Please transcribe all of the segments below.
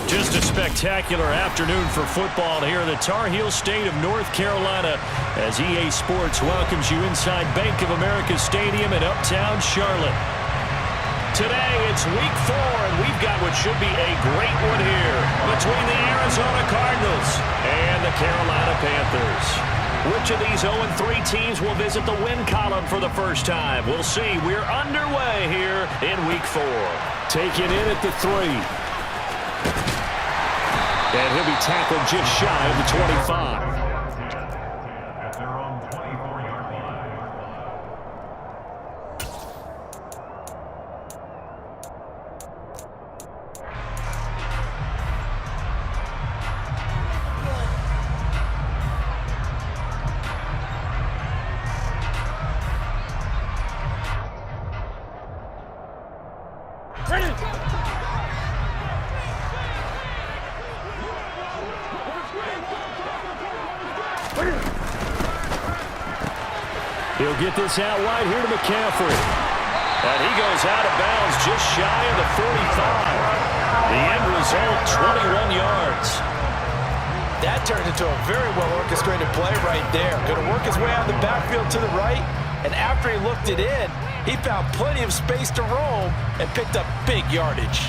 Just a spectacular afternoon for football here in the Tar Heel state of North Carolina as EA Sports welcomes you inside Bank of America Stadium in uptown Charlotte. Today it's week 4, and we've got what should be a great one here between the Arizona Cardinals and the Carolina Panthers. Which of these 0-3 teams will visit the win column for the first time? We'll see. We're underway here in week 4. Taken in at the 3. And he'll be tackled just shy of the 25. At their own 24-yard line. He'll get this out wide here to McCaffrey. And he goes out of bounds just shy of the 45. The end result, 21 yards. That turned into a very well-orchestrated play right there. Going to work his way out of the backfield to the right, and after he looked it in, he found plenty of space to roam and picked up big yardage.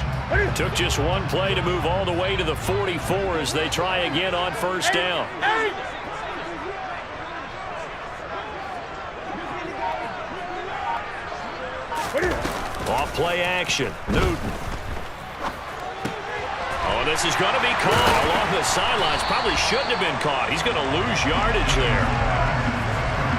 Took just one play to move all the way to the 44 as they try again on first down. Off play action. Newton. Oh, this is going to be caught along the sidelines. Probably shouldn't have been caught. He's going to lose yardage there.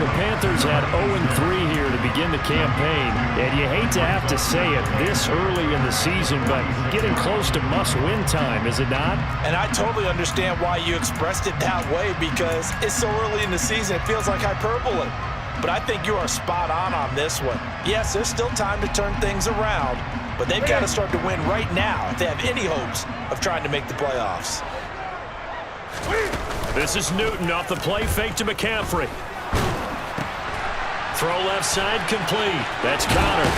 The Panthers had 0-3 here to begin the campaign, and you hate to have to say it this early in the season, but getting close to must-win time, is it not? And I totally understand why you expressed it that way, because it's so early in the season, it feels like hyperbole. But I think you are spot on this one. Yes, there's still time to turn things around, but they've got to start to win right now if they have any hopes of trying to make the playoffs. This is Newton off the play fake to McCaffrey. Throw left side complete. That's Connor.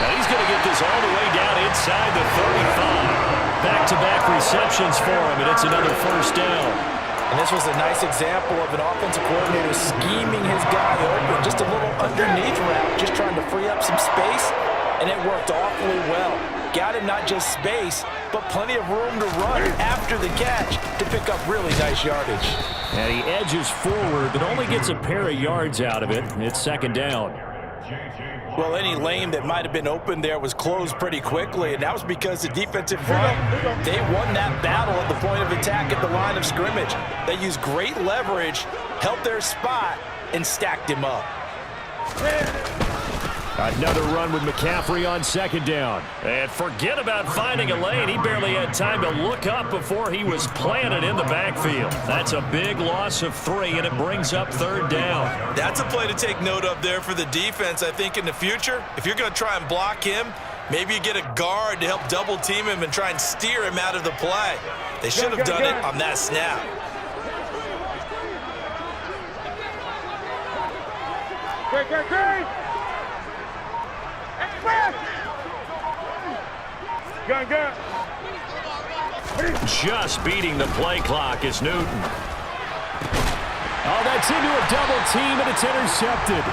And he's going to get this all the way down inside the 35. Back-to-back receptions for him, and it's another first down. And this was a nice example of an offensive coordinator scheming his guy open, just a little underneath route, just trying to free up some space, and it worked awfully well. Got him not just space, but plenty of room to run after the catch to pick up really nice yardage. And he edges forward, but only gets a pair of yards out of it. It's second down. Well, any lane that might have been open there was closed pretty quickly, and that was because the defensive front, they won that battle at the point of attack at the line of scrimmage. They used great leverage, held their spot, and stacked him up. Another run with McCaffrey on second down. And forget about finding a lane. He barely had time to look up before he was planted in the backfield. That's a big loss of 3, and it brings up third down. That's a play to take note of there for the defense, I think, in the future. If you're going to try and block him, maybe you get a guard to help double-team him and try and steer him out of the play. They should have done it on that snap. Just beating the play clock is Newton. Oh, that's into a double team, and it's intercepted.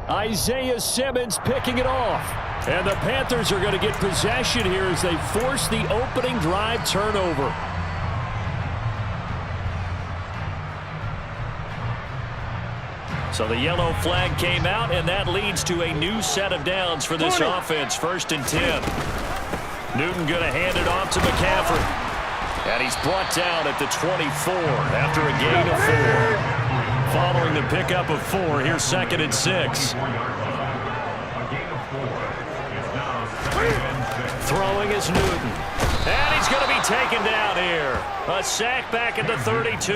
Isaiah Simmons picking it off. And the Panthers are going to get possession here as they force the opening drive turnover. So the yellow flag came out, and that leads to a new set of downs for this offense. 1st and 10. Newton going to hand it off to McCaffrey. And he's brought down at the 24 after a gain of 4. Following the pickup of 4, here's 2nd and 6. Throwing is Newton. And he's going to be taken down here. A sack back at the 32.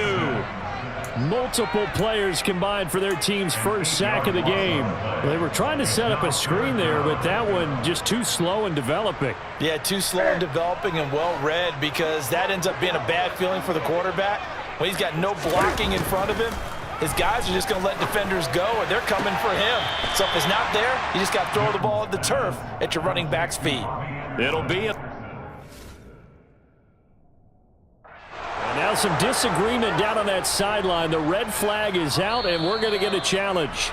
Multiple players combined for their team's first sack of the game. They were trying to set up a screen there, but that one just too slow in developing. Yeah, too slow in developing and well read, because that ends up being a bad feeling for the quarterback. When he's got no blocking in front of him, his guys are just going to let defenders go, and they're coming for him. So if it's not there, you just got to throw the ball at the turf at your running back's feet. It'll be a... Now some disagreement down on that sideline. The red flag is out, and we're going to get a challenge.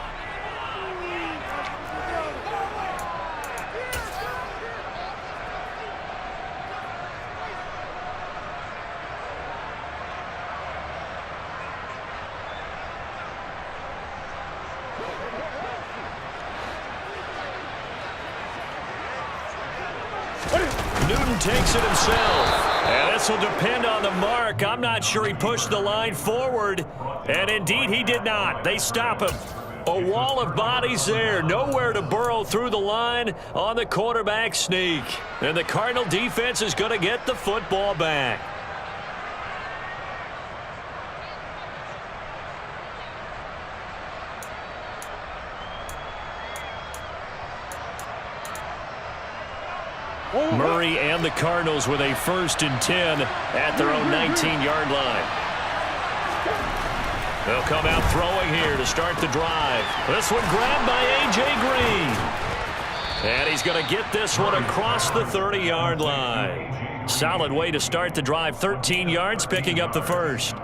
Newton takes it himself. And this will depend on the mark. I'm not sure he pushed the line forward. And indeed, he did not. They stop him. A wall of bodies there. Nowhere to burrow through the line on the quarterback sneak. And the Cardinal defense is going to get the football back. Murray and the Cardinals with a 1st and 10 at their own 19-yard line. They'll come out throwing here to start the drive. This one grabbed by A.J. Green. And he's going to get this one across the 30-yard line. Solid way to start the drive. 13 yards, picking up the first.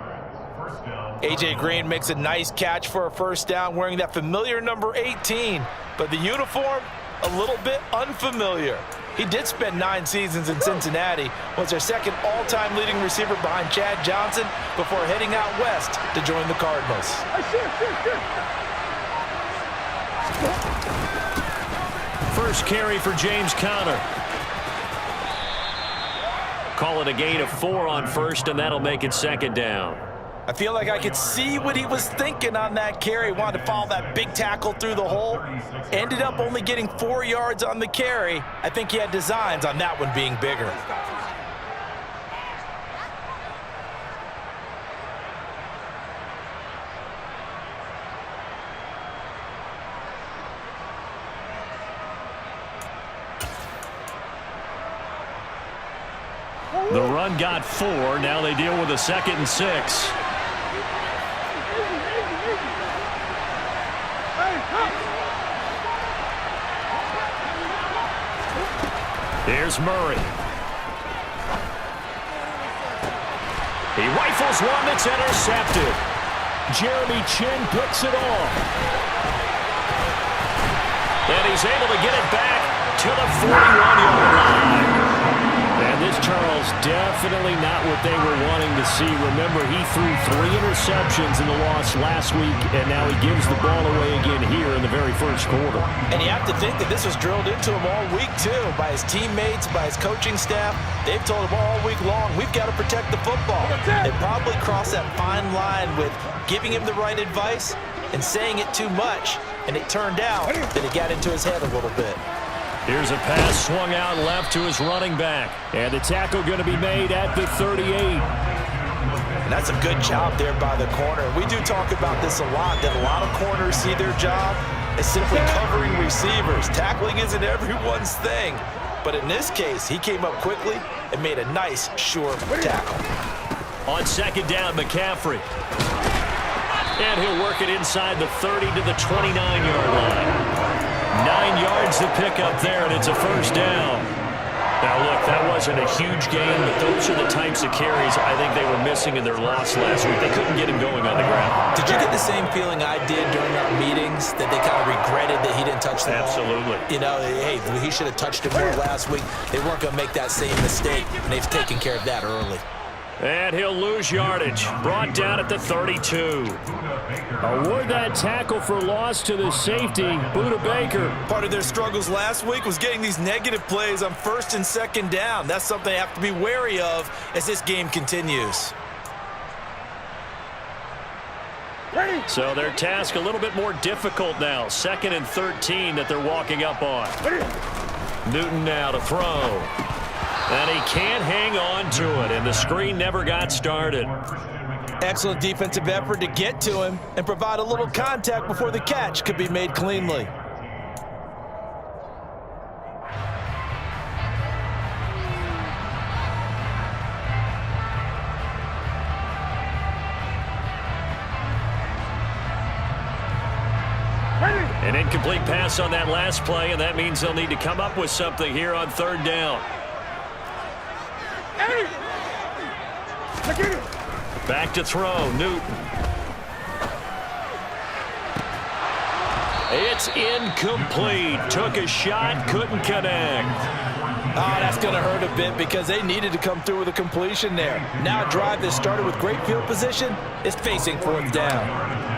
A.J. Green makes a nice catch for a first down, wearing that familiar number 18. But the uniform, a little bit unfamiliar. He did spend 9 seasons in Cincinnati, was their second all-time leading receiver behind Chad Johnson before heading out west to join the Cardinals. First carry for James Conner. Call it a gain of 4 on first, and that'll make it 2nd down. I feel like I could see what he was thinking on that carry. Wanted to follow that big tackle through the hole. Ended up only getting 4 yards on the carry. I think he had designs on that one being bigger. The run got 4. Now they deal with a 2nd and 6. Here's Murray. He rifles one that's intercepted. Jeremy Chin picks it off. And he's able to get it back to the 41-yard line. And this, Charles, definitely not what they were wanting to see. Remember, he threw 3 interceptions in the loss last week, and now he gives the ball away again here in the very first quarter. And you have to think that this was drilled into him all week, too, by his teammates, by his coaching staff. They've told him all week long, we've got to protect the football. They probably crossed that fine line with giving him the right advice and saying it too much, and it turned out that it got into his head a little bit. Here's a pass swung out left to his running back. And the tackle going to be made at the 38. And that's a good job there by the corner. We do talk about this a lot, that a lot of corners see their job as simply covering receivers. Tackling isn't everyone's thing. But in this case, he came up quickly and made a nice, sure tackle. On 2nd down, McCaffrey. And he'll work it inside the 30 to the 29-yard line. 9 yards to pick up there, and it's a 1st down. Now, look, that wasn't a huge gain, but those are the types of carries I think they were missing in their loss last week. They couldn't get him going on the ground. Did you get the same feeling I did during our meetings, that they kind of regretted that he didn't touch the ball? Absolutely. You know, hey, he should have touched it more last week. They weren't going to make that same mistake, and they've taken care of that early. And he'll lose yardage. Brought down at the 32. Award that tackle for loss to the safety, Buda Baker. Part of their struggles last week was getting these negative plays on 1st and 2nd down. That's something they have to be wary of as this game continues. So their task a little bit more difficult now. 2nd and 13 that they're walking up on. Newton now to throw. And he can't hang on to it, and the screen never got started. Excellent defensive effort to get to him and provide a little contact before the catch could be made cleanly. An incomplete pass on that last play, and that means they'll need to come up with something here on third down. Back to throw, Newton. It's incomplete. Took a shot, couldn't connect. Oh, that's going to hurt a bit because they needed to come through with a completion there. Now a drive that started with great field position is facing fourth down.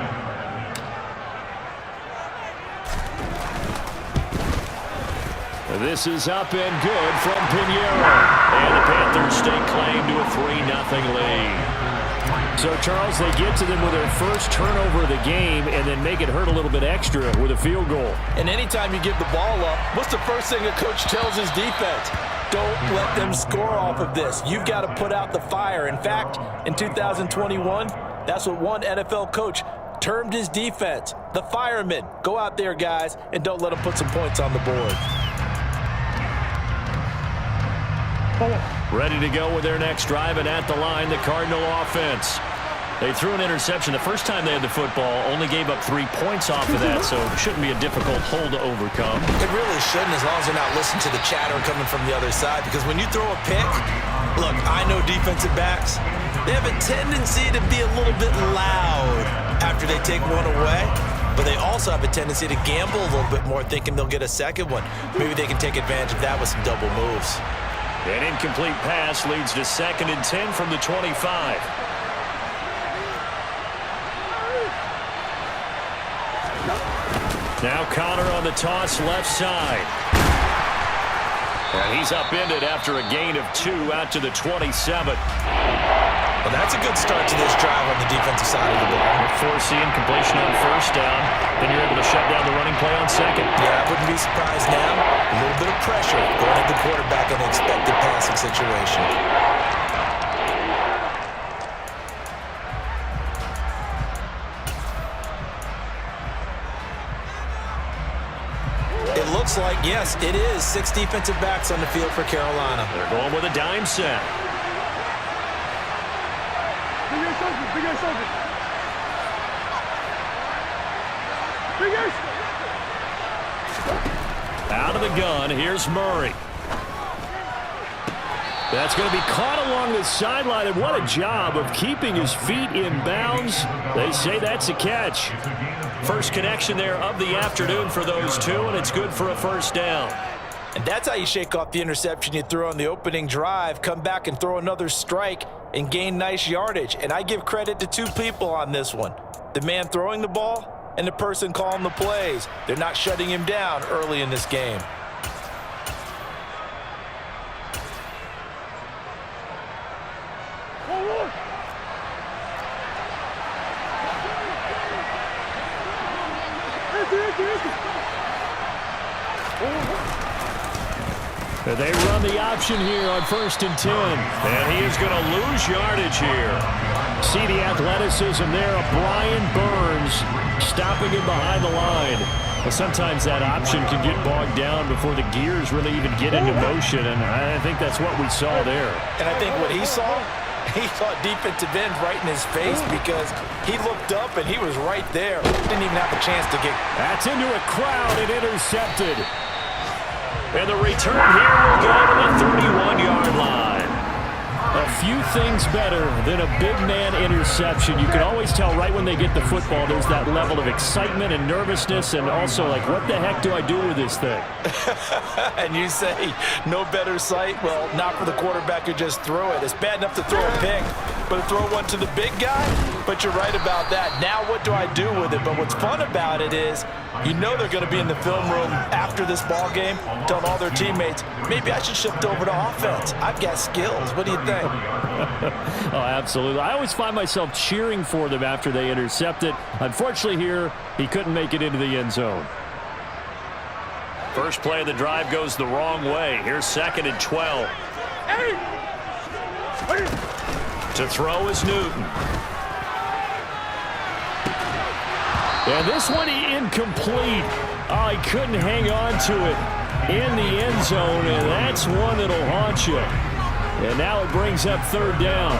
This is up and good from Pinheiro. And the Panthers stake claim to a 3-0 lead. So, Charles, they get to them with their first turnover of the game and then make it hurt a little bit extra with a field goal. And anytime you give the ball up, what's the first thing a coach tells his defense? Don't let them score off of this. You've got to put out the fire. In fact, in 2021, that's what one NFL coach termed his defense. The firemen. Go out there, guys, and don't let them put some points on the board. Ready to go with their next drive, and at the line, the Cardinal offense. They threw an interception the first time they had the football, only gave up 3 points off of that, so it shouldn't be a difficult hole to overcome. It really shouldn't, as long as they're not listening to the chatter coming from the other side, because when you throw a pick, look, I know defensive backs, they have a tendency to be a little bit loud after they take one away, but they also have a tendency to gamble a little bit more, thinking they'll get a second one. Maybe they can take advantage of that with some double moves. An incomplete pass leads to 2nd and 10 from the 25. Now Connor on the toss left side. And he's upended after a gain of 2 out to the 27. Well, that's a good start to this drive on the defensive side of the ball. Forcing completion on first down. Then you're able to shut down the running play on second. Yeah, I wouldn't be surprised now. A little bit of pressure going at the quarterback in an expected passing situation. It looks like, yes, it is 6 defensive backs on the field for Carolina. They're going with a dime set. Out of the gun, here's Murray. That's going to be caught along the sideline, and what a job of keeping his feet in bounds. They say that's a catch. First connection there of the afternoon for those two, and it's good for a first down. And that's how you shake off the interception you threw on the opening drive, come back and throw another strike and gain nice yardage. And I give credit to 2 people on this one. The man throwing the ball and the person calling the plays. They're not shutting him down early in this game. They run the option here on 1st and 10. And he is going to lose yardage here. See the athleticism there of Brian Burns stopping him behind the line. But sometimes that option can get bogged down before the gears really even get into motion, and I think that's what we saw there. And I think what he saw defensive end right in his face, because he looked up and he was right there. Didn't even have a chance to get. That's into a crowd and intercepted. And the return here will go to the 31-yard line. A few things better than a big man interception. You can always tell right when they get the football, there's that level of excitement and nervousness, and also like, what the heck do I do with this thing? And you say, no better sight? Well, not for the quarterback who just threw it. It's bad enough to throw a pick, but to throw one to the big guy? But you're right about that. Now what do I do with it? But what's fun about it is, you know they're going to be in the film room after this ball game, telling all their teammates, maybe I should shift over to offense. I've got skills. What do you think? Oh, absolutely. I always find myself cheering for them after they intercept it. Unfortunately here, he couldn't make it into the end zone. First play of the drive goes the wrong way. Here's 2nd and 12. To throw is Newton. And this one incomplete. Oh, he couldn't hang on to it in the end zone, and that's one that'll haunt you. And now it brings up third down.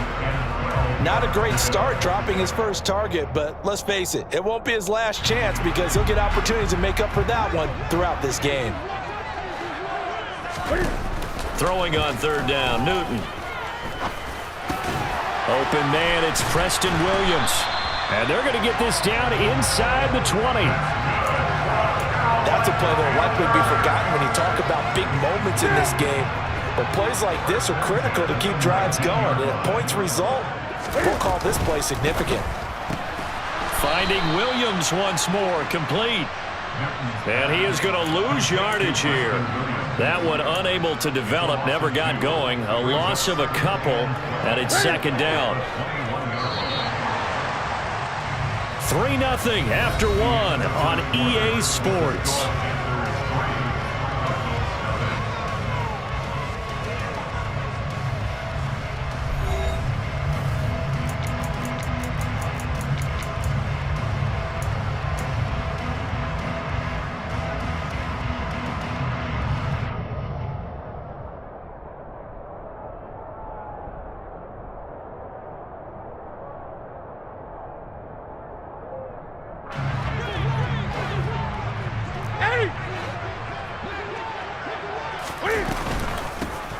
Not a great start dropping his first target, but let's face it, it won't be his last chance because he'll get opportunities to make up for that one throughout this game. Throwing on third down, Newton. Open man, it's Preston Williams. And they're going to get this down inside the 20. That's a play that will likely be forgotten when you talk about big moments in this game. But plays like this are critical to keep drives going. And if points result, we'll call this play significant. Finding Williams once more, complete. And he is going to lose yardage here. That one unable to develop, never got going. A loss of a couple, and it's second down. 3-0 after one on EA Sports.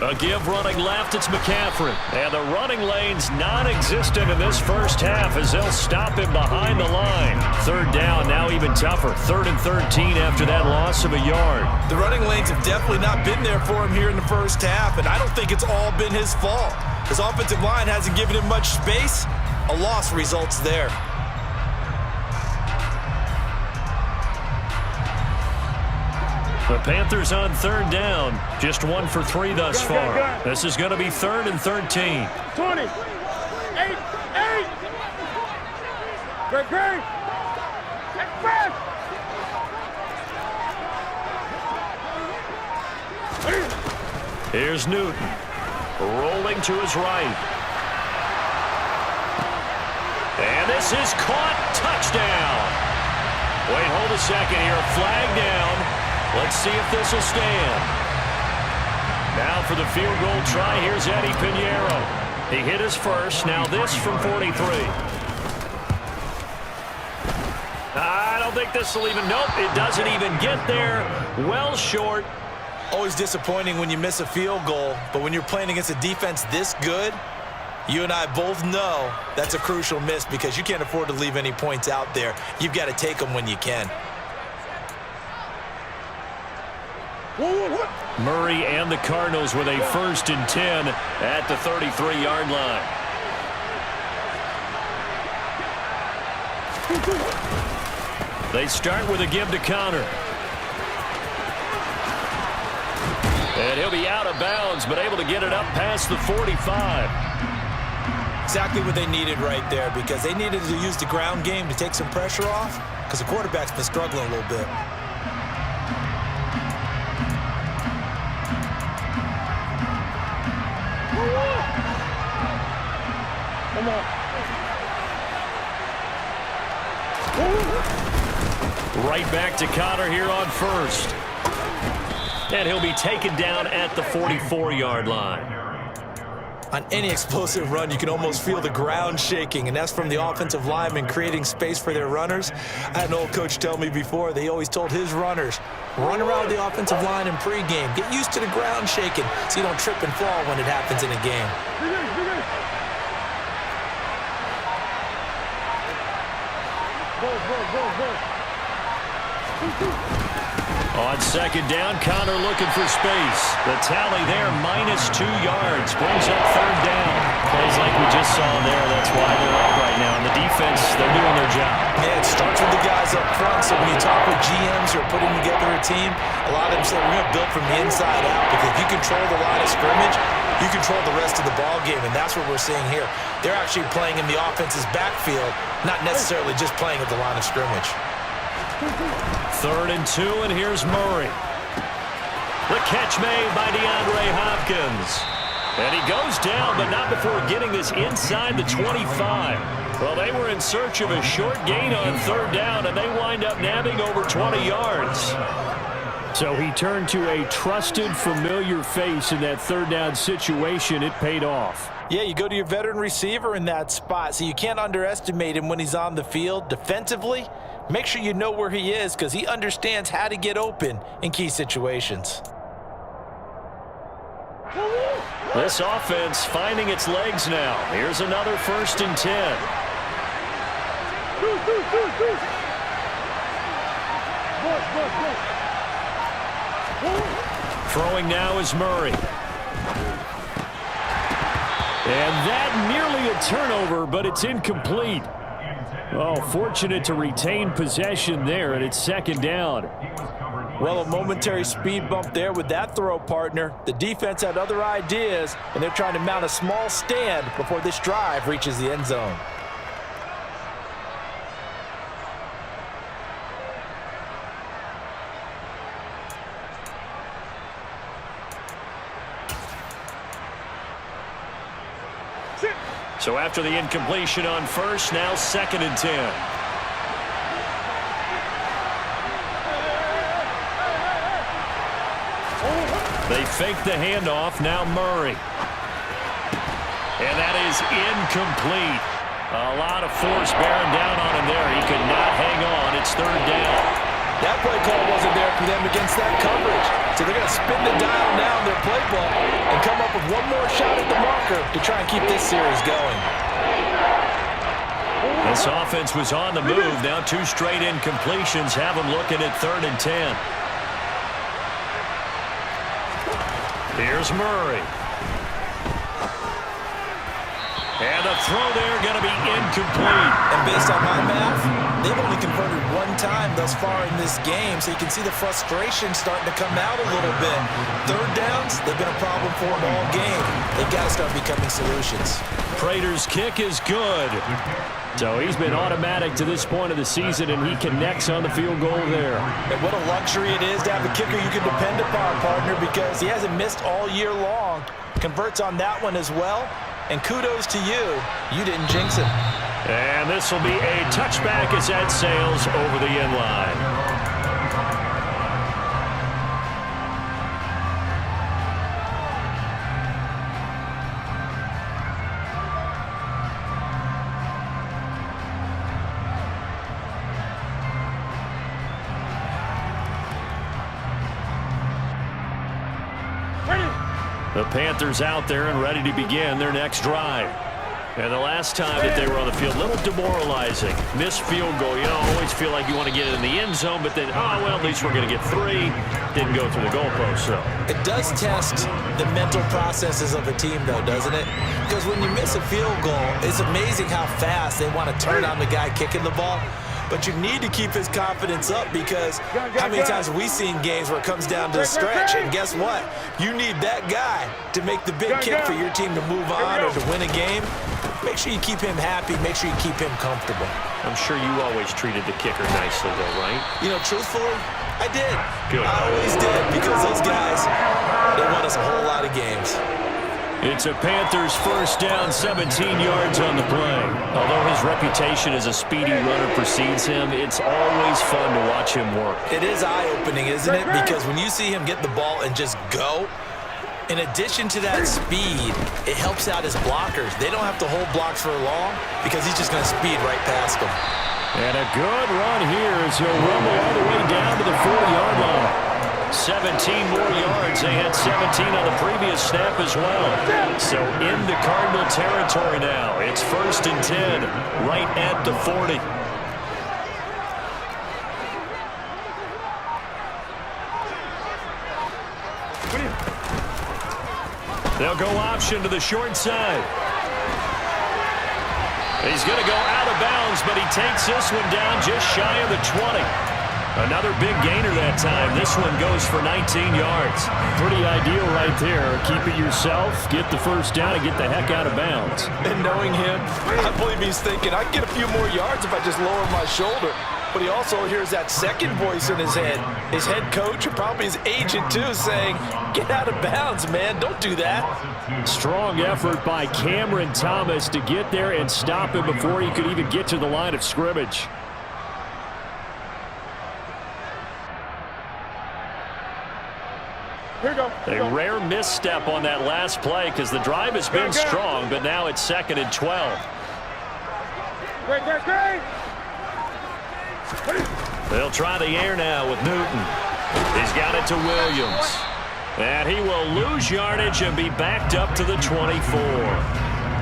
A give running left, it's McCaffrey. And the running lane's non-existent in this first half as they'll stop him behind the line. Third down, now even tougher. 3rd and 13 after that loss of a yard. The running lanes have definitely not been there for him here in the first half, and I don't think it's all been his fault. His offensive line hasn't given him much space. A loss results there. The Panthers on third down. Just 1 for 3 thus far. This is going to be 3rd and 13. 20. 8. Great. Express. Here's Newton. Rolling to his right. And this is caught. Touchdown. Wait, hold a second here. Flag down. Let's see if this will stand. Now for the field goal try, here's Eddie Pinheiro. He hit his first, now this from 43. I don't think this will even, nope, it doesn't even get there. Well short. Always disappointing when you miss a field goal, but when you're playing against a defense this good, you and I both know that's a crucial miss because you can't afford to leave any points out there. You've got to take them when you can. Murray and the Cardinals with a 1st and 10 at the 33-yard line. They start with a give to Connor. And he'll be out of bounds, but able to get it up past the 45. Exactly what they needed right there because they needed to use the ground game to take some pressure off because the quarterback's been struggling a little bit. Come on. Right back to Connor here on 1st. And he'll be taken down at the 44-yard line. On any explosive run, you can almost feel the ground shaking, and that's from the offensive linemen creating space for their runners. I had an old coach tell me before, they always told his runners, run around the offensive line in pregame. Get used to the ground shaking so you don't trip and fall when it happens in a game. On second down, Connor looking for space. The tally there, -2 yards. Brings up third down. Plays like we just saw there. That's why they're up right now. And the defense, they're doing their job. Yeah, it starts with the guys up front. So when you talk with GMs who are putting together a team, a lot of them say we're going to build from the inside out. Because if you control the line of scrimmage, you control the rest of the ball game. And that's what we're seeing here. They're actually playing in the offense's backfield, not necessarily just playing at the line of scrimmage. 3rd and 2, and here's Murray. The catch made by DeAndre Hopkins. And he goes down, but not before getting this inside the 25. Well, they were in search of a short gain on third down, and they wind up nabbing over 20 yards. So he turned to a trusted, familiar face in that third down situation. It paid off. Yeah, you go to your veteran receiver in that spot, so you can't underestimate him when he's on the field. Defensively, make sure you know where he is because he understands how to get open in key situations. This offense finding its legs now. Here's another 1st and 10. Throwing now is Murray. And that nearly a turnover, but it's incomplete. Oh, fortunate to retain possession there, and it's 2nd down. Well, a momentary speed bump there with that throw, partner. The defense had other ideas, and they're trying to mount a small stand before this drive reaches the end zone. So after the incompletion on 1st, now 2nd and 10. They fake the handoff, now Murray. And that is incomplete. A lot of force bearing down on him there. He could not hang on. It's 3rd down. That play call wasn't there for them against that coverage. So they're going to spin the dial now in their playbook and come up with one more shot at the marker to try and keep this series going. This offense was on the move. Now 2 straight incompletions have them looking at 3rd and 10. Here's Murray. And the throw there going to be incomplete. And based on my math, they've only converted 1 time thus far in this game, so you can see the frustration starting to come out a little bit. 3rd downs, they've been a problem for them all game. They've got to start becoming solutions. Prater's kick is good. So he's been automatic to this point of the season, and he connects on the field goal there. And what a luxury it is to have a kicker you can depend upon, partner, because he hasn't missed all year long. Converts on that one as well. And kudos to you. You didn't jinx him. And this will be a touchback as that sails over the end line. The Panthers out there and ready to begin their next drive. And the last time that they were on the field, a little demoralizing. Missed field goal. You know, always feel like you want to get it in the end zone, but then, oh, well, at least we're going to get 3. Didn't go through the goalpost, so. It does test the mental processes of a team, though, doesn't it? Because when you miss a field goal, it's amazing how fast they want to turn on the guy kicking the ball. But you need to keep his confidence up because how many times have we seen games where it comes down to the stretch? And guess what? You need that guy to make the big kick for your team to move on or to win a game. Make sure you keep him happy. Make sure you keep him comfortable. I'm sure you always treated the kicker nicely, though, right? You know, truthfully, I did. Good. I always did because those guys, they won us a whole lot of games. It's a Panthers 1st down, 17 yards on the play. Although his reputation as a speedy runner precedes him, it's always fun to watch him work. It is eye-opening, isn't it? Because when you see him get the ball and just go, in addition to that speed, it helps out his blockers. They don't have to hold blocks for long because he's just going to speed right past them. And a good run here as he'll rumble all the way down to the 40-yard line. 17 more yards. They had 17 on the previous snap as well. So into Cardinal territory now. It's 1st and 10, right at the 40. They'll go option to the short side. He's going to go out of bounds, but he takes this one down just shy of the 20. Another big gainer that time. This one goes for 19 yards. Pretty ideal right there. Keep it yourself, get the 1st down, and get the heck out of bounds. And knowing him, I believe he's thinking, I can get a few more yards if I just lower my shoulder. but he also hears that second voice in his head. His head coach, or probably his agent too, saying, get out of bounds, man. Don't do that. Strong effort by Cameron Thomas to get there and stop him before he could even get to the line of scrimmage. A rare misstep on that last play because the drive has been strong, but now it's 2nd and 12. They'll try the air now with Newton. He's got it to Williams. And he will lose yardage and be backed up to the 24.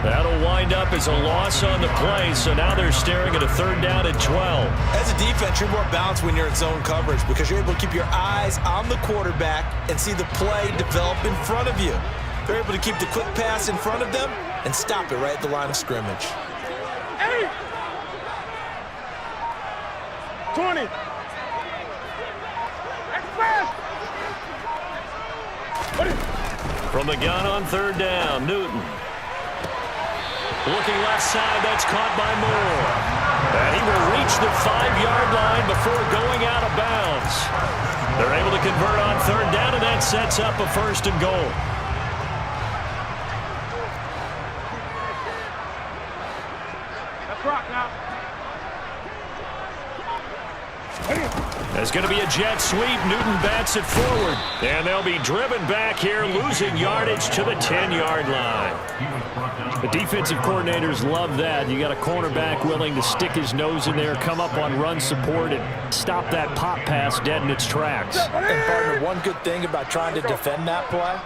That'll wind up as a loss on the play, so now they're staring at a 3rd down and 12. As a defense, you're more balanced when you're in zone coverage because you're able to keep your eyes on the quarterback and see the play develop in front of you. They're able to keep the quick pass in front of them and stop it right at the line of scrimmage. 20. From the gun on 3rd down, Newton. Looking left side, that's caught by Moore. And he will reach the 5-yard line before going out of bounds. They're able to convert on 3rd down, and that sets up a 1st and goal. Let's rock now. There's going to be a jet sweep. Newton bats it forward. And they'll be driven back here, losing yardage to the 10-yard line. The defensive coordinators love that. You got a cornerback willing to stick his nose in there, come up on run support, and stop that pop pass dead in its tracks. And, partner, one good thing about trying to defend that play,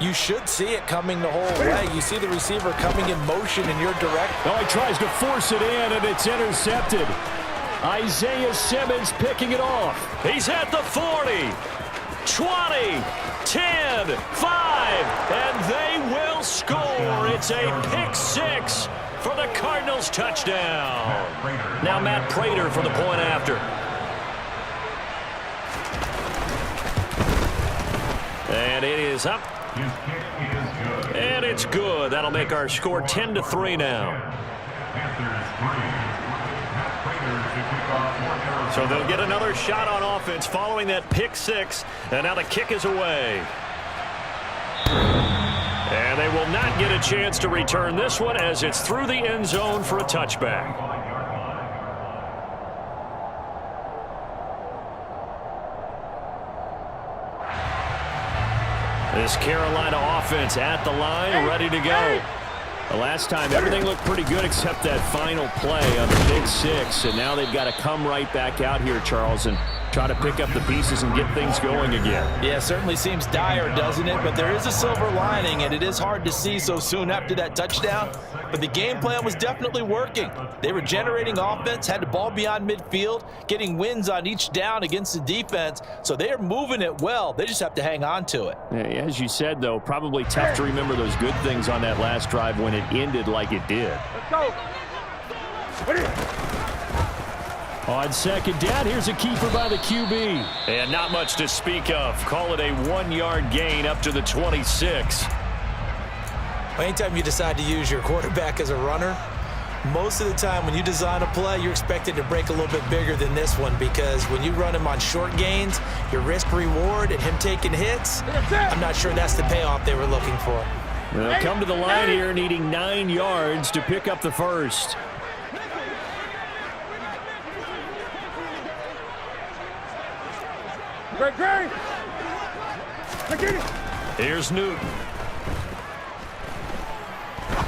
you should see it coming the whole way. You see the receiver coming in motion in your direction. Oh, he tries to force it in, and it's intercepted. Isaiah Simmons picking it off. He's at the 40, 20, 10, 5, and they will score. It's a pick 6 for the Cardinals touchdown. Now Matt Prater for the point after. And it is up. And it's good. That'll make our score 10-3 now. So they'll get another shot on offense following that pick 6. And now the kick is away. And they will not get a chance to return this one as it's through the end zone for a touchback. This Carolina offense at the line, ready to go. The last time, everything looked pretty good except that final play on the pick 6. And now they've got to come right back out here, Charles, and try to pick up the pieces and get things going again. Yeah, certainly seems dire, doesn't it? But there is a silver lining, and it is hard to see so soon after that touchdown. But the game plan was definitely working. They were generating offense, had the ball beyond midfield, getting wins on each down against the defense. So they are moving it well. They just have to hang on to it. Yeah, as you said, though, probably tough to remember those good things on that last drive when it ended like it did. Let's go. On 2nd down, here's a keeper by the QB. And not much to speak of. Call it a 1-yard gain up to the 26. Anytime you decide to use your quarterback as a runner, most of the time when you design a play, you're expected to break a little bit bigger than this one because when you run him on short gains, your risk-reward and him taking hits, I'm not sure that's the payoff they were looking for. They'll come to the line here needing 9 yards to pick up the first. Great. Here's Newton.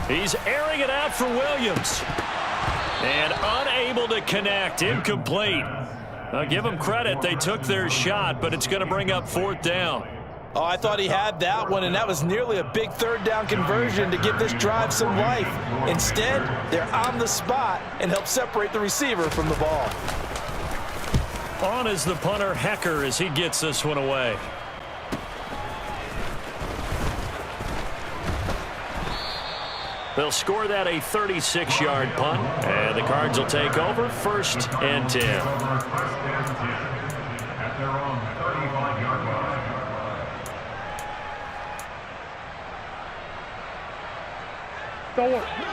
He's airing it out for Williams. And unable to connect. Incomplete. I'll give them credit. They took their shot, but it's going to bring up 4th down. Oh, I thought he had that one, and that was nearly a big 3rd down conversion to give this drive some life. Instead, they're on the spot and help separate the receiver from the ball. On is the punter, Hecker, as he gets this one away. They'll score that a 36-yard punt, and the Cards will take over 1st and 10. At their own 35-yard line.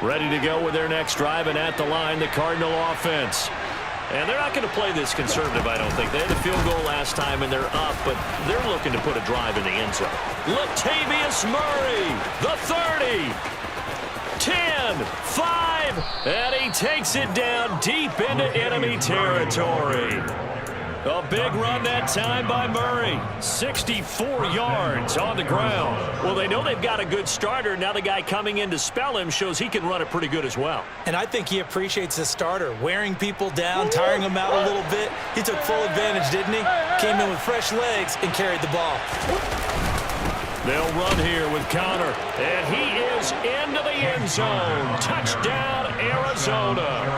Ready to go with their next drive, and at the line, the Cardinal offense. And they're not going to play this conservative, I don't think. They had a field goal last time, and they're up, but they're looking to put a drive in the end zone. Latavius Murray, the 30, 10, 5, and he takes it down deep into enemy territory. A big run that time by Murray. 64 yards on the ground. Well, they know they've got a good starter. Now the guy coming in to spell him shows he can run it pretty good as well. And I think he appreciates the starter, wearing people down, tiring them out a little bit. He took full advantage, didn't he? Came in with fresh legs and carried the ball. They'll run here with Connor, and he is into the end zone. Touchdown, Arizona.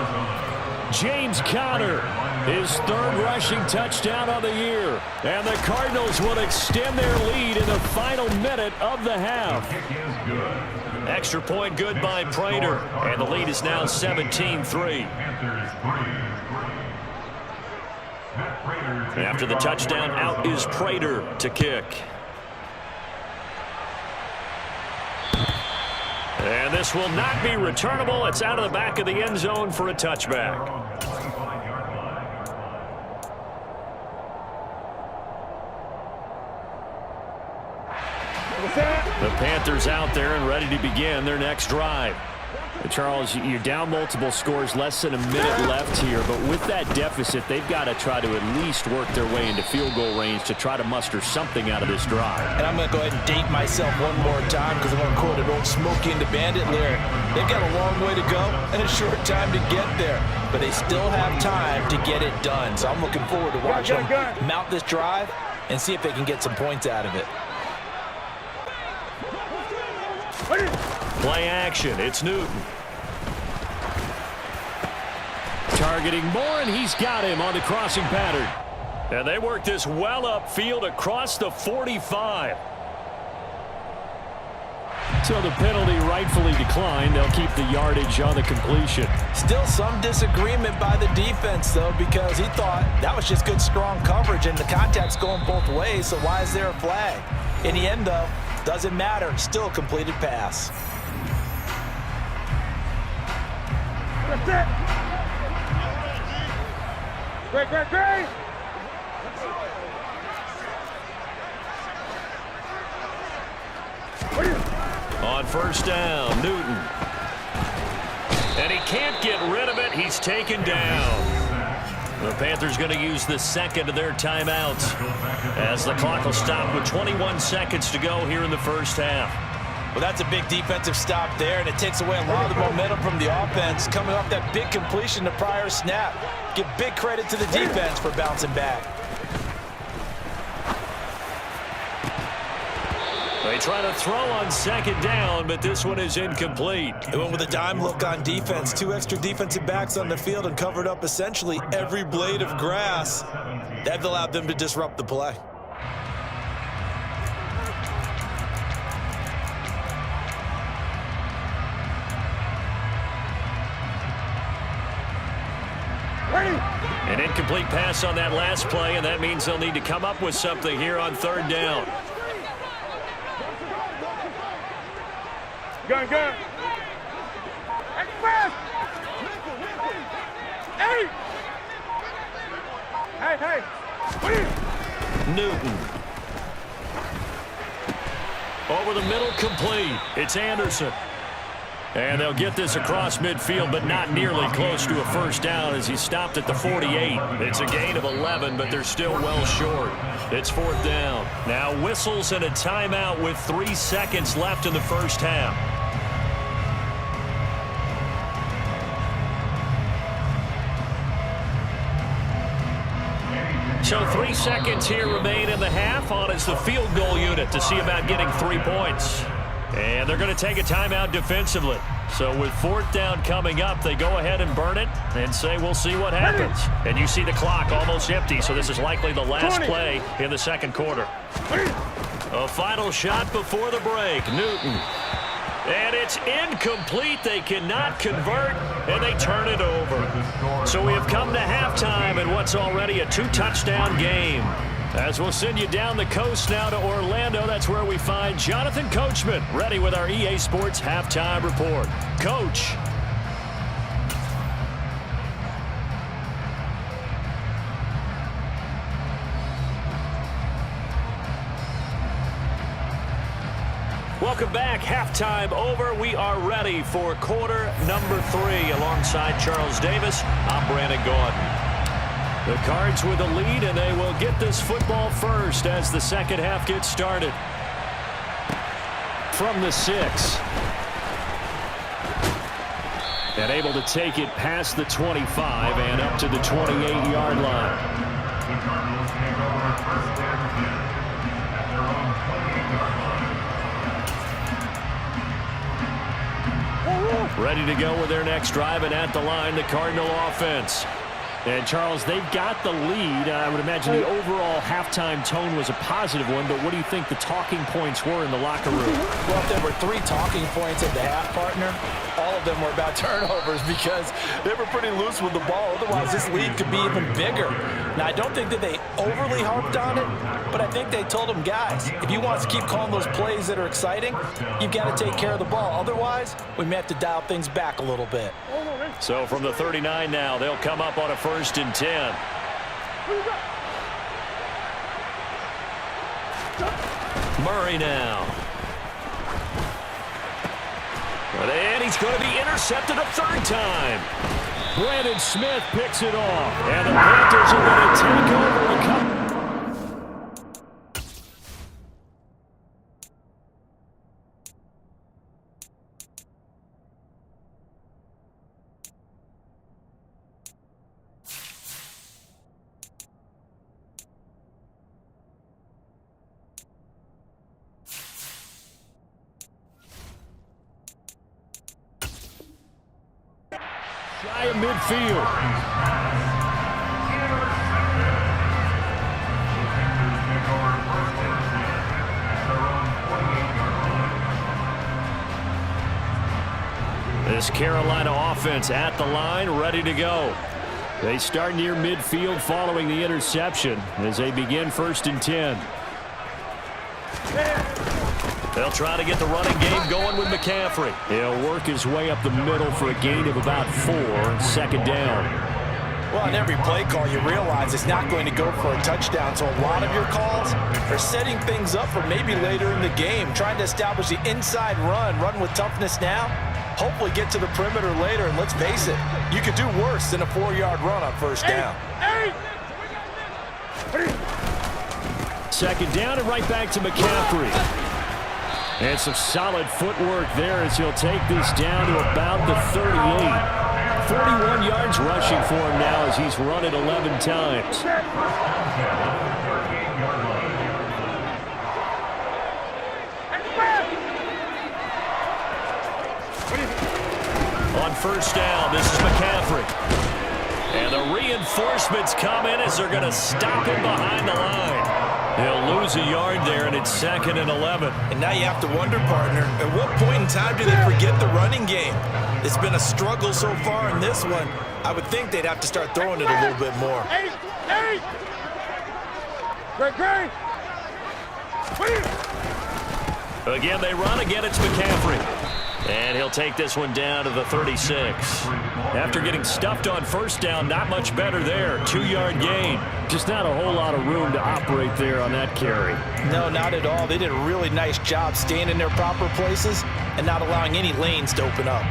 James Conner, his third rushing touchdown of the year. And the Cardinals will extend their lead in the final minute of the half. Extra point good by Prater, and the lead is now 17-3. After the touchdown, out is Prater to kick. And this will not be returnable. It's out of the back of the end zone for a touchback. The Panthers out there and ready to begin their next drive. Charles, you're down multiple scores, less than a minute left here, but with that deficit, they've got to try to at least work their way into field goal range to try to muster something out of this drive. And I'm going to go ahead and date myself one more time because I'm going to quote an old Smokey and the Bandit lyric. They've got a long way to go and a short time to get there, but they still have time to get it done. So I'm looking forward to watching them mount this drive and see if they can get some points out of it. Play action. It's Newton. Targeting Moore, and he's got him on the crossing pattern. And they work this well upfield across the 45. So the penalty rightfully declined. They'll keep the yardage on the completion. Still some disagreement by the defense, though, because he thought that was just good, strong coverage, and the contact's going both ways, so why is there a flag? In the end, though, doesn't matter. Still a completed pass. That's it. Great. On first down, Newton. And he can't get rid of it. He's taken down. The Panthers going to use the second of their timeouts as the clock will stop with 21 seconds to go here in the first half. Well, that's a big defensive stop there, and it takes away a lot of the momentum from the offense coming off that big completion the prior snap. Give big credit to the defense for bouncing back. They try to throw on second down, but this one is incomplete. They went with a dime look on defense. 2 extra defensive backs on the field and covered up essentially every blade of grass. That allowed them to disrupt the play. An incomplete pass on that last play, and that means they'll need to come up with something here on third down. Gun. Express. Hey. Newton. Over the middle, complete. It's Anderson. And they'll get this across midfield, but not nearly close to a first down as he stopped at the 48. It's a gain of 11, but they're still well short. It's fourth down. Now whistles and a timeout with 3 seconds left in the first half. So 3 seconds here remain in the half. On is the field goal unit to see about getting 3 points. And they're going to take a timeout defensively. So with fourth down coming up, they go ahead and burn it and say, we'll see what happens. And you see the clock almost empty, so this is likely the last play in the second quarter. A final shot before the break. Newton. And it's incomplete. They cannot convert, and they turn it over. So we have come to halftime in what's already a 2-touchdown game. As we'll send you down the coast now to Orlando, that's where we find Jonathan Coachman ready with our EA Sports Halftime Report. Coach. Welcome back. Halftime over. We are ready for quarter number 3. Alongside Charles Davis, I'm Brandon Gordon. The Cards with a lead, and they will get this football first as the second half gets started. From the 6. And able to take it past the 25 and up to the 28-yard line. The Cardinals take over first and 10 at their own 28-yard line. Ready to go with their next drive, and at the line, the Cardinal offense. And, Charles, they've got the lead. I would imagine the overall halftime tone was a positive one, but what do you think the talking points were in the locker room? Well, if there were 3 talking points at the half, partner, all of them were about turnovers because they were pretty loose with the ball. Otherwise, this lead could be even bigger. Now, I don't think that they overly harped on it, but I think they told them, guys, if you want to keep calling those plays that are exciting, you've got to take care of the ball. Otherwise, we may have to dial things back a little bit. So from the 39 now, they'll come up on a 1st and 10. Murray now. And he's going to be intercepted a 3rd time. Brandon Smith picks it off. And the Panthers are going to take over a couple. Shy of midfield. This Carolina offense at the line, ready to go. They start near midfield following the interception as they begin 1st and 10. They'll try to get the running game going with McCaffrey. He'll work his way up the middle for a gain of about 4, 2nd down. Well, on every play call, you realize it's not going to go for a touchdown, so a lot of your calls are setting things up for maybe later in the game, trying to establish the inside run with toughness now, hopefully get to the perimeter later, and let's face it, you could do worse than a 4-yard run on 1st down. 2nd down and right back to McCaffrey. And some solid footwork there as he'll take this down to about the 38. 41 yards rushing for him now as he's run it 11 times. On 1st down, this is McCaffrey. And the reinforcements come in as they're going to stop him behind the line. He'll lose a yard there, and it's 2nd and 11. And now you have to wonder, partner, at what point in time do they forget the running game? It's been a struggle so far in this one. I would think they'd have to start throwing it a little bit more. Again, they run. Again, it's McCaffrey. And he'll take this one down to the 36. After getting stuffed on 1st down, not much better there. 2-yard gain. Just not a whole lot of room to operate there on that carry. No, not at all. They did a really nice job staying in their proper places and not allowing any lanes to open up.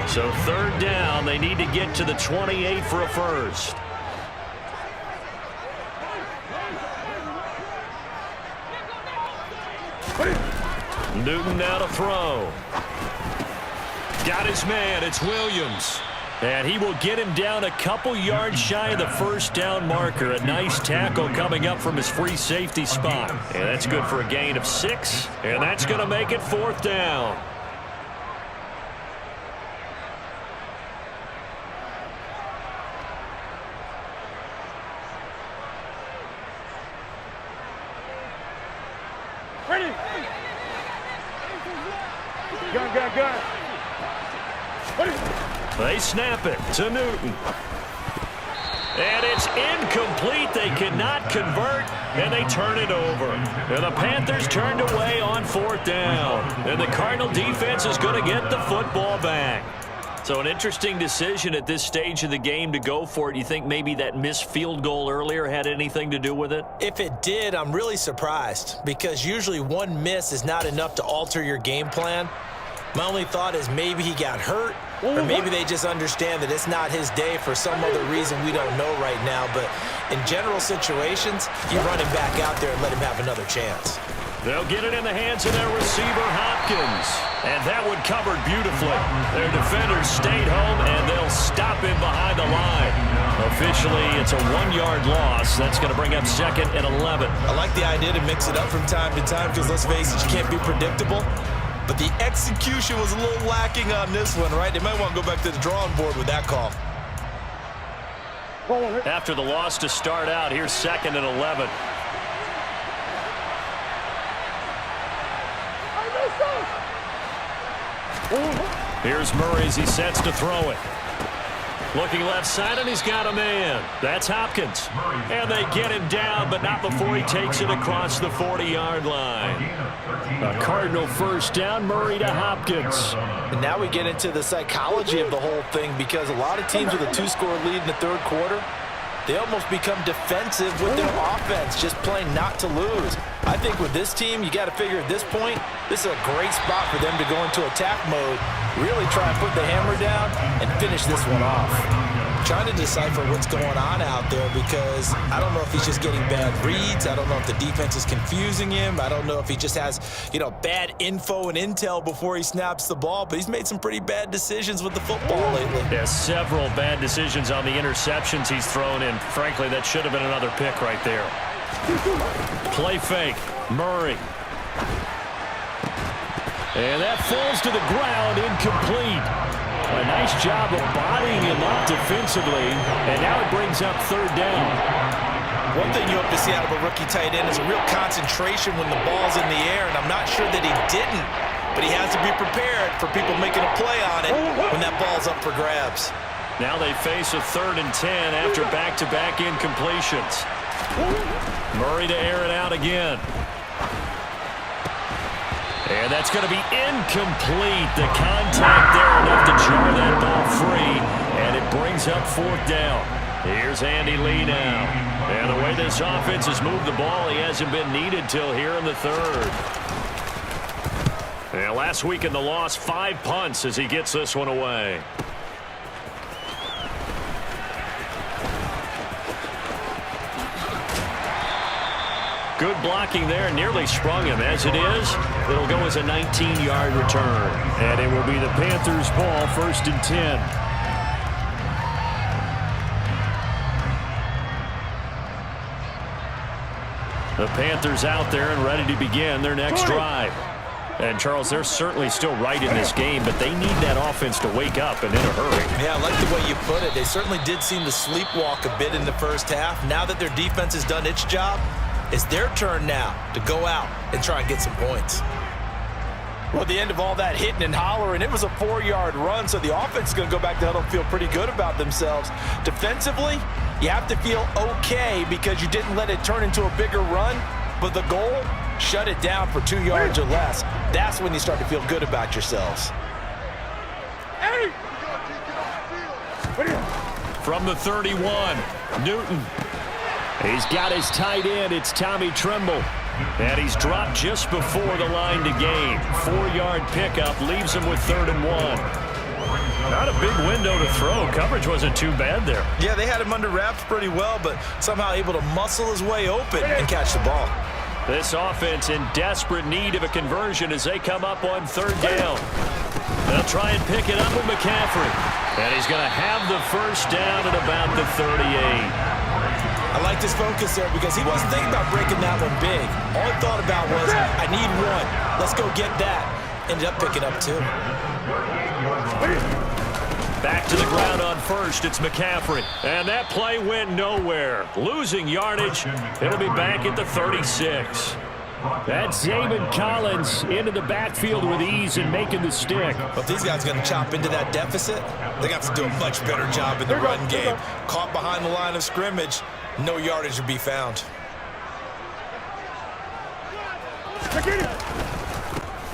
So 3rd down, they need to get to the 28 for a 1st. Newton now to throw. Got his man. It's Williams. And he will get him down a couple yards shy of the 1st down marker. A nice tackle coming up from his free safety spot. And that's good for a gain of 6. And that's going to make it 4th down. Ready. Gun. They snap it to Newton. And it's incomplete. They cannot convert, and they turn it over. And the Panthers turned away on 4th down. And the Cardinal defense is going to get the football back. So an interesting decision at this stage of the game to go for it. You think maybe that missed field goal earlier had anything to do with it? If it did, I'm really surprised because usually one miss is not enough to alter your game plan. My only thought is maybe he got hurt or maybe they just understand that it's not his day for some other reason we don't know right now. But in general situations, you run him back out there and let him have another chance. They'll get it in the hands of their receiver, Hopkins. And that one covered beautifully. Their defenders stayed home, and they'll stop him behind the line. Officially, it's a 1-yard loss. That's going to bring up 2nd and 11. I like the idea to mix it up from time to time because, let's face it, you can't be predictable. But the execution was a little lacking on this one, right? They might want to go back to the drawing board with that call. After the loss to start out, here's 2nd and 11. Here's Murray as he sets to throw it. Looking left side, and he's got a man. That's Hopkins. And they get him down, but not before he takes it across the 40-yard line. A Cardinal first down, Murray to Hopkins. And now we get into the psychology of the whole thing because a lot of teams with a 2-score lead in the third quarter, they almost become defensive with their offense, just playing not to lose. I think with this team, you got to figure at this point, this is a great spot for them to go into attack mode, really try and put the hammer down and finish this one off. Trying to decipher what's going on out there because I don't know if he's just getting bad reads. I don't know if the defense is confusing him. I don't know if he just has, bad info and intel before he snaps the ball, but he's made some pretty bad decisions with the football lately. Yeah, several bad decisions on the interceptions he's thrown in. Frankly, that should have been another pick right there. Play fake, Murray. And that falls to the ground, incomplete. A nice job of bodying him up defensively, and now it brings up 3rd down. One thing you hope to see out of a rookie tight end is a real concentration when the ball's in the air, and I'm not sure that he didn't, but he has to be prepared for people making a play on it when that ball's up for grabs. Now they face a 3rd and 10 after back-to-back incompletions. Murray to air it out again. And that's going to be incomplete. The contact there enough to jar that ball free, and it brings up 4th down. Here's Andy Lee now. And the way this offense has moved the ball, he hasn't been needed till here in the 3rd. And last week in the loss, 5 punts as he gets this one away. Good blocking there, nearly sprung him. As it is, it'll go as a 19-yard return. And it will be the Panthers' ball, 1st and 10. The Panthers out there and ready to begin their next drive. And, Charles, they're certainly still right in this game, but they need that offense to wake up and in a hurry. Yeah, I like the way you put it. They certainly did seem to sleepwalk a bit in the first half. Now that their defense has done its job, it's their turn now to go out and try and get some points. Well, at the end of all that hitting and hollering, it was a 4-yard run, so the offense is going to go back to huddle and feel pretty good about themselves. Defensively, you have to feel okay because you didn't let it turn into a bigger run, but the goal, shut it down for 2 yards or less. That's when you start to feel good about yourselves. From the 31, Newton. He's got his tight end. It's Tommy Tremble. And he's dropped just before the line to gain. 4-yard pickup leaves him with 3rd and 1. Not a big window to throw. Coverage wasn't too bad there. Yeah, they had him under wraps pretty well, but somehow able to muscle his way open and catch the ball. This offense in desperate need of a conversion as they come up on 3rd down. They'll try and pick it up with McCaffrey. And he's going to have the 1st down at about the 38. I like this focus there because he wasn't thinking about breaking that one big. All he thought about was, I need 1. Let's go get that. Ended up picking up 2. Back to the ground on 1st. It's McCaffrey. And that play went nowhere. Losing yardage. It'll be back at the 36. That's Zaven Collins into the backfield with ease and making the stick. But if these guys are going to chop into that deficit, they're going to have to do a much better job in the run game. Caught behind the line of scrimmage, no yardage to be found.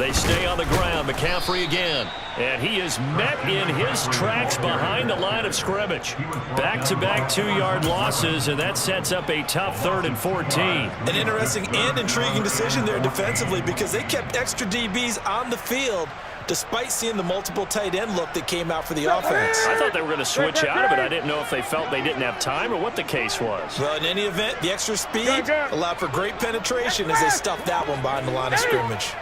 They stay on the ground. McCaffrey again. And he is met in his tracks behind the line of scrimmage. Back-to-back 2-yard losses, and that sets up a tough 3rd and 14. An interesting and intriguing decision there defensively because they kept extra DBs on the field despite seeing the multiple tight end look that came out for the offense. I thought they were going to switch out of it. I didn't know if they felt they didn't have time or what the case was. Well, in any event, the extra speed allowed for great penetration as they stuffed that one behind the line of scrimmage.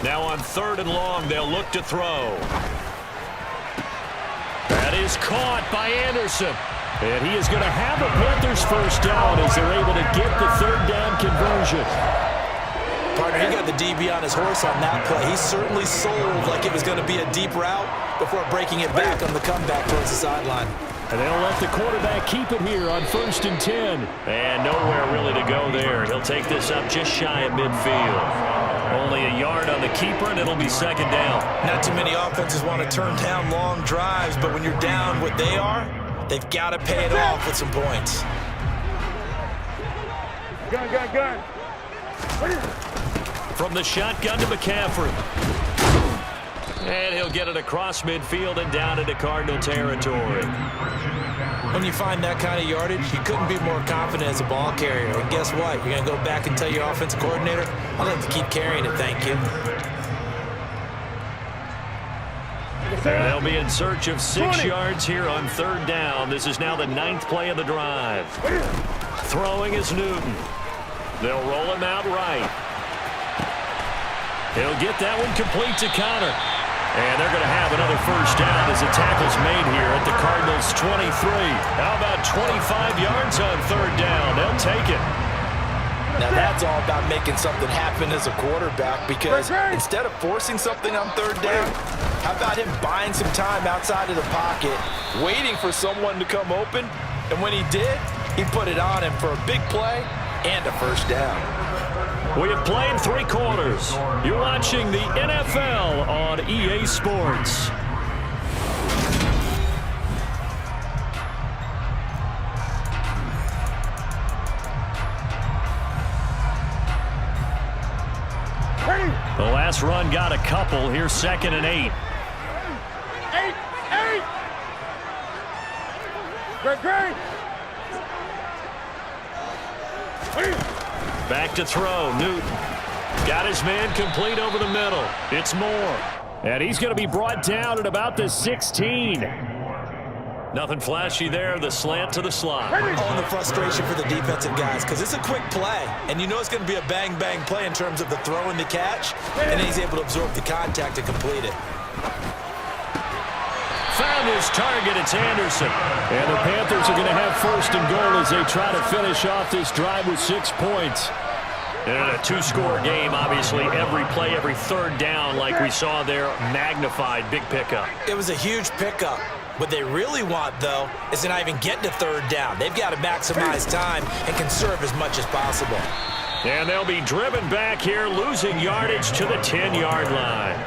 Now on 3rd and long, they'll look to throw. That is caught by Anderson. And he is going to have a Panthers first down as they're able to get the 3rd down conversion. Partner, he got the DB on his horse on that play. He certainly sold like it was going to be a deep route before breaking it back on the comeback towards the sideline. And they'll let the quarterback keep it here on 1st and 10. And nowhere really to go there. He'll take this up just shy of midfield. Only a yard on the keeper, and it'll be 2nd down. Not too many offenses want to turn down long drives, but when you're down what they are, they've got to pay it off with some points. Gun. From the shotgun to McCaffrey. And he'll get it across midfield and down into Cardinal territory. When you find that kind of yardage, you couldn't be more confident as a ball carrier. And guess what? You're going to go back and tell your offensive coordinator, I'd like to keep carrying it, thank you. They'll be in search of 6 yards here on 3rd down. This is now the 9th play of the drive. Throwing is Newton. They'll roll him out right. He'll get that one complete to Connor. And they're going to have another first down as the tackle's made here at the Cardinals' 23. How about 25 yards on 3rd down? They'll take it. Now that's all about making something happen as a quarterback because instead of forcing something on 3rd down, how about him buying some time outside of the pocket, waiting for someone to come open, and when he did, he put it on him for a big play and a first down. We have played 3 quarters. You're watching the NFL on EA Sports. The last run got a couple. Here's 2nd and 8. 8. Great. Back to throw. Newton got his man complete over the middle. It's Moore. And he's going to be brought down at about the 16. Nothing flashy there. The slant to the slot. On the frustration for the defensive guys because it's a quick play. And you know it's going to be a bang-bang play in terms of the throw and the catch. And then he's able to absorb the contact and complete it. Found his target. It's Anderson. And the Panthers are going to have 1st and goal as they try to finish off this drive with 6 points. And in a 2-score game, obviously, every play, every 3rd down, like we saw there, magnified. Big pickup. It was a huge pickup. What they really want, though, is to not even get to 3rd down. They've got to maximize time and conserve as much as possible. And they'll be driven back here, losing yardage to the 10-yard line.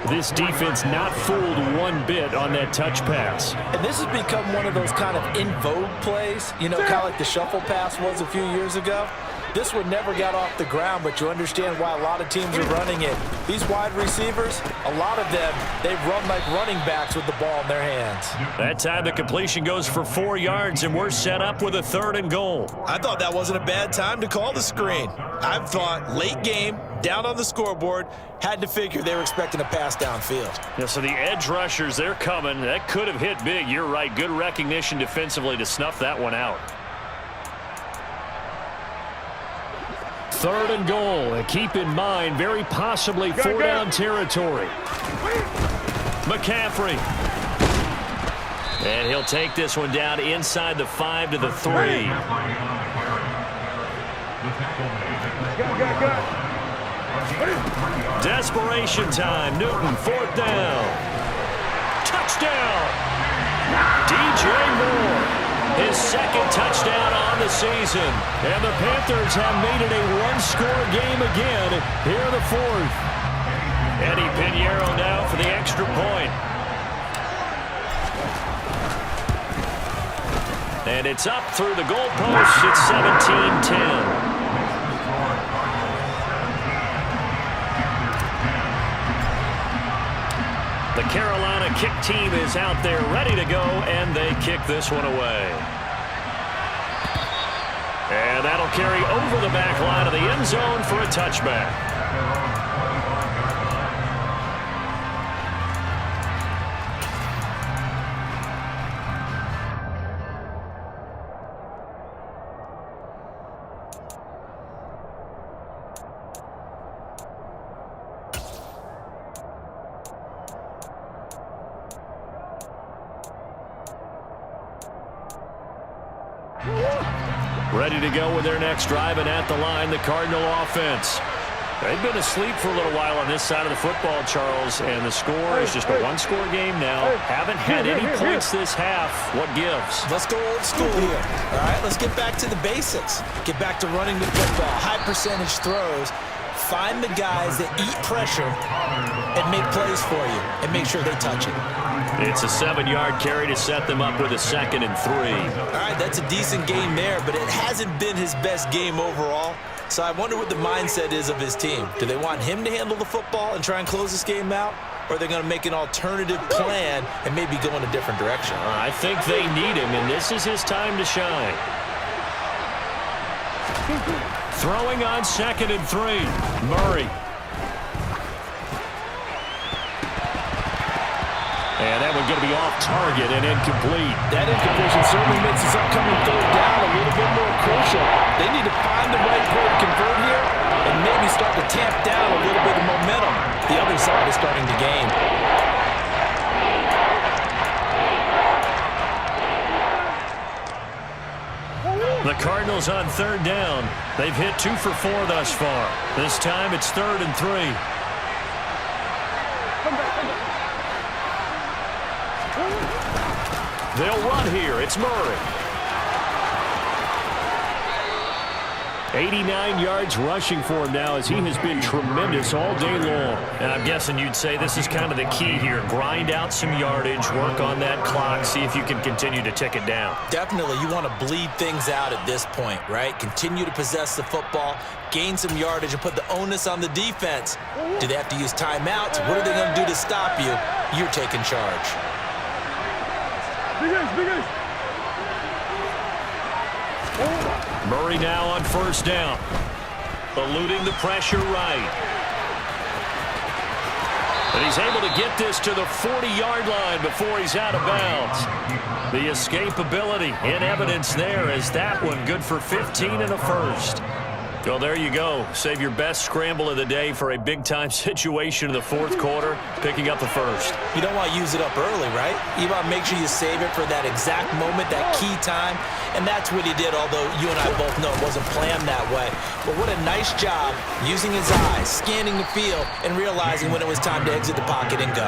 This defense not fooled one bit on that touch pass. And this has become one of those kind of in vogue plays, you know, kind of like the shuffle pass was a few years ago. This one never got off the ground, but you understand why a lot of teams are running it. These wide receivers, a lot of them, they run like running backs with the ball in their hands. That time the completion goes for 4 yards, and we're set up with a 3rd and goal. I thought that wasn't a bad time to call the screen. I thought late game, down on the scoreboard, had to figure they were expecting a pass downfield. Yeah, so the edge rushers, they're coming. That could have hit big. You're right. Good recognition defensively to snuff that one out. 3rd and goal. And keep in mind, very possibly 4-down territory. McCaffrey. And he'll take this one down inside the 5 to the 3. Desperation time. Newton, 4th down. Touchdown. DJ Moore. His 2nd touchdown on the season. And the Panthers have made it a 1-score game again here in the 4th. Eddie Pinheiro now for the extra point. And it's up through the goalpost. It's 17-10. The Carolina kick team is out there ready to go, and they kick this one away. And that'll carry over the back line of the end zone for a touchback. Ready to go with their next drive, and at the line, the Cardinal offense. They've been asleep for a little while on this side of the football, Charles, and the score is just a one-score game now. Haven't had any points this half. What gives? Let's go old school here. All right, let's get back to the basics. Get back to running the football, high percentage throws. Find the guys that eat pressure and make plays for you and make sure they touch it. It's a 7-yard carry to set them up with a 2nd and 3. All right, that's a decent game there, but it hasn't been his best game overall. So I wonder what the mindset is of his team. Do they want him to handle the football and try and close this game out? Or are they going to make an alternative plan and maybe go in a different direction? I think they need him, and this is his time to shine. Throwing on 2nd and 3. Murray. And that one's going to be off target and incomplete. That incompletion certainly makes this upcoming 3rd down a little bit more crucial. They need to find the right play to convert here and maybe start to tamp down a little bit of momentum. The other side is starting to gain. The Cardinals on 3rd down. They've hit 2 for 4 thus far. This time it's 3rd and 3. They'll run here. It's Murray. 89 yards rushing for him now, as he has been tremendous all day long. And I'm guessing you'd say this is kind of the key here. Grind out some yardage, work on that clock, see if you can continue to tick it down. Definitely. You want to bleed things out at this point, right? Continue to possess the football, gain some yardage, and put the onus on the defense. Do they have to use timeouts? What are they going to do to stop you? You're taking charge. Murray now on 1st down. Eluding the pressure right. And he's able to get this to the 40-yard line before he's out of bounds. The escapability in evidence there, as that one good for 15 and a 1st. Well, there you go. Save your best scramble of the day for a big-time situation in the 4th quarter, picking up the 1st. You don't want to use it up early, right? You want to make sure you save it for that exact moment, that key time. And that's what he did, although you and I both know it wasn't planned that way. But what a nice job using his eyes, scanning the field, and realizing when it was time to exit the pocket and go.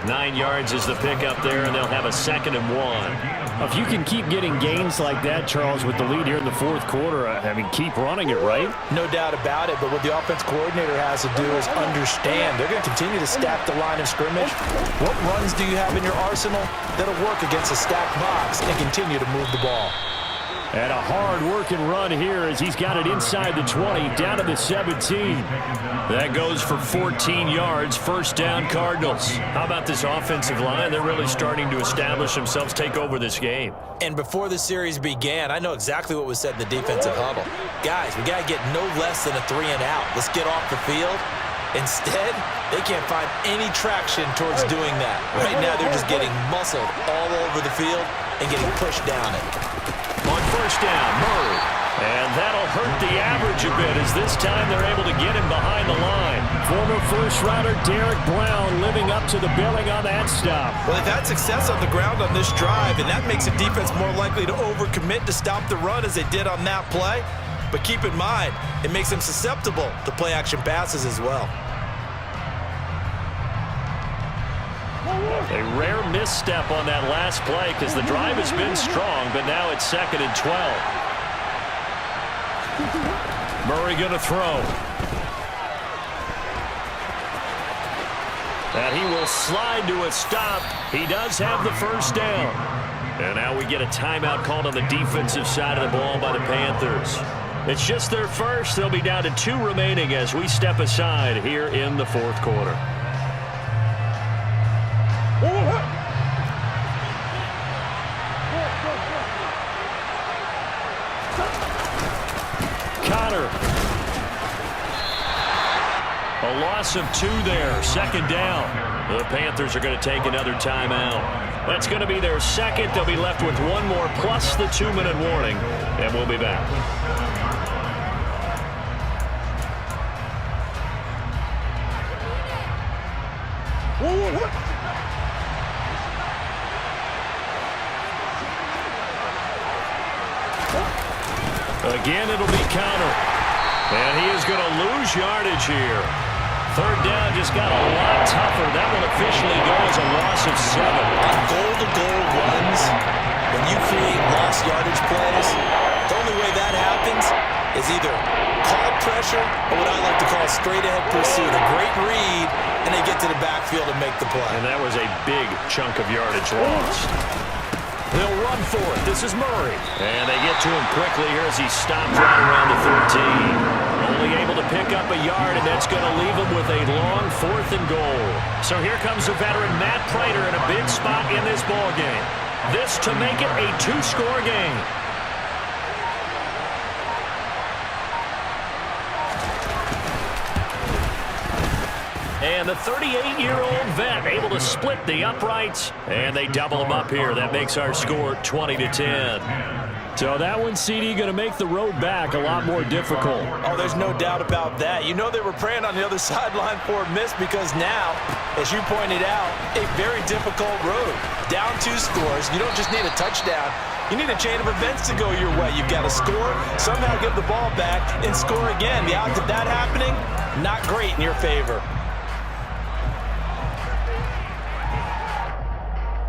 9 yards is the pickup there, and they'll have a 2nd and 1. If you can keep getting gains like that, Charles, with the lead here in the 4th quarter, I mean, keep running it, right? No doubt about it, but what the offense coordinator has to do is understand. They're going to continue to stack the line of scrimmage. What runs do you have in your arsenal that'll work against a stacked box and continue to move the ball? And a hard-working run here as he's got it inside the 20, down to the 17. That goes for 14 yards, 1st down Cardinals. How about this offensive line? They're really starting to establish themselves, take over this game. And before the series began, I know exactly what was said in the defensive huddle. Guys, we got to get no less than a 3 and out. Let's get off the field. Instead, they can't find any traction towards doing that. Right now, they're just getting muscled all over the field and getting pushed down it. On 1st down, Murray. And that'll hurt the average a bit, as this time they're able to get him behind the line. Former first-rounder Derek Brown living up to the billing on that stop. Well, they've had success on the ground on this drive, and that makes the defense more likely to overcommit to stop the run as they did on that play. But keep in mind, it makes them susceptible to play-action passes as well. A rare misstep on that last play because the drive has been strong, but now it's 2nd and 12. Murray going to throw. And he will slide to a stop. He does have the 1st down. And now we get a timeout called on the defensive side of the ball by the Panthers. It's just their first. They'll be down to 2 remaining as we step aside here in the fourth quarter. Connor. A loss of 2 there. Second down. The Panthers are going to take another timeout. That's going to be their second. They'll be left with 1 more plus the 2-minute warning. And we'll be back. Again, it'll be Connor. And he is going to lose yardage here. Third down just got a lot tougher. That will officially go as a loss of 7. On goal-to-goal runs, when you create lost yardage plays, the only way that happens is either call pressure or what I like to call straight-ahead pursuit. A great read, and they get to the backfield and make the play. And that was a big chunk of yardage lost. They'll run for it. This is Murray. And they get to him quickly here as he stopped right around the 13. Only able to pick up a yard, and that's going to leave him with a long 4th and goal. So here comes the veteran Matt Prater in a big spot in this ball game. This to make it a 2-score game. And the 38-year-old vet able to split the uprights, and they double him up here. That makes our score 20-10. So that one, CD, going to make the road back a lot more difficult. Oh, there's no doubt about that. You know they were praying on the other sideline for a miss because now, as you pointed out, a very difficult road. Down 2 scores. You don't just need a touchdown. You need a chain of events to go your way. You've got to score, somehow give the ball back, and score again. The odds of that happening, not great in your favor.